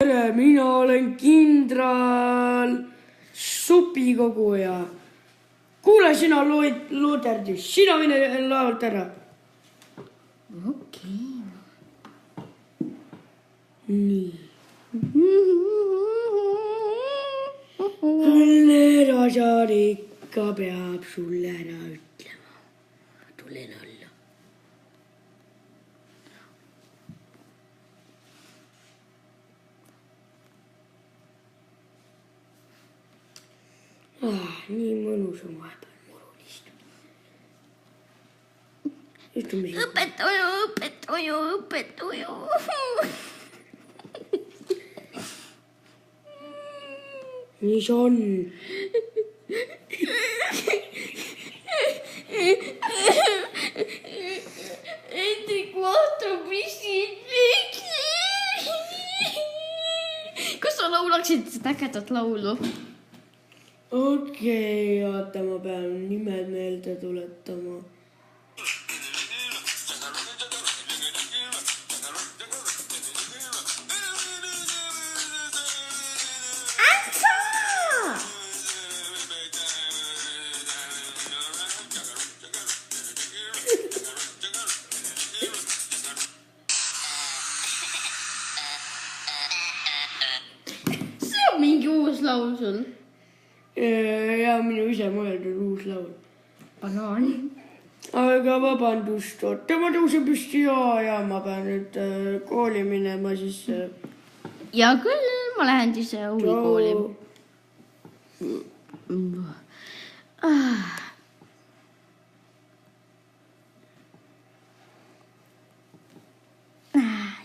tere, mina olen kindral supikoguja. Kuule sina luuterdi, sina mine lault ära. Okei. Nii. Õlle ražar ikka peab sulle ära ütlema. Tulen alla. Nii mõnus on vahepeal murul istuda. Õpetuju. Nii see on. Hendrik vaatab, mis siin teeks. Kas sa laulaksid seda ägedat laulu? Okei, oota, ma pean nimed meelde tuletama. See on mingi uus laul sul. Ja minu ise mõeldud uus laul. Banaan. Aga vabandust, oota, ma tõusen püsti ja ma pean nüüd kooli minema siis. Ja küll, ma lähen siis huvikooli.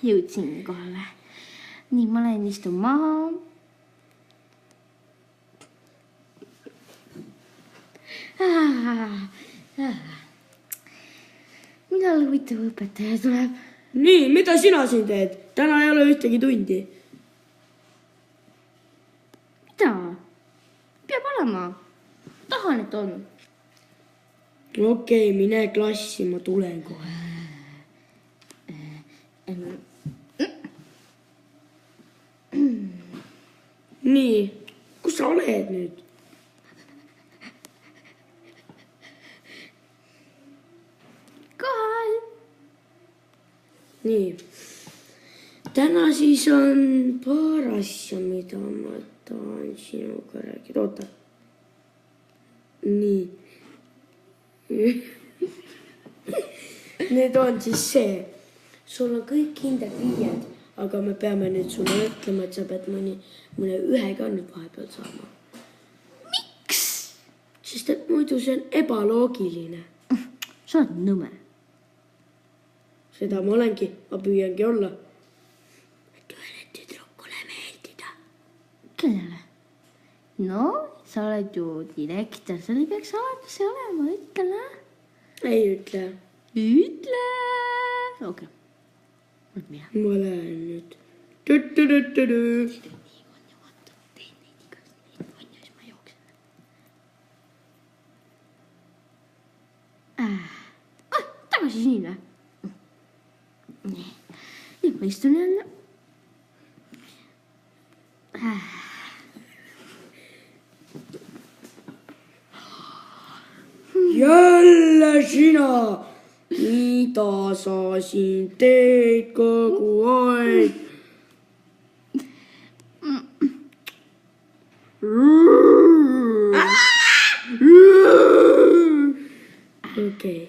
Jõudsin kohale. Nii, ma lähen istun maha. Millal huvitav õpetaja tuleb? Nii, mida sina siin teed? Täna ei ole ühtegi tundi. Mida? Peab olema. Tahan, et on. Okei, mine klassi, ma tulen kohe. Nii, kus sa oled nüüd? Kohal. Nii, täna siis on paar asja, mida ma tahan sinuga rääkida. Oota. Nii. Need on siis see. Sul on kõik kindel viied, aga me peame nüüd sulle ütlema, et sa pead mõne ühe ka nüüd vahepeal saama. Miks? Sest et muidu see on ebaloogiline. Sa oled nõme. Seda ma olengi, ma püüangi olla. Et ühele tüdrukule meeldida. Kellele? No, sa oled ju direktor, sul ei peaks alati see olema, ütle. Ei ütle. Ütle. Okei. Nüüd mina. Ma lähen nüüd. Tütütütütü. Nii on ju, vaata, teen neid igast nii on ja siis ma jooksen. Tagasi siin või? Nii. Nüüd ma istun jälle. Jälle sina. Mida sa siin teed kogu aeg? Okei.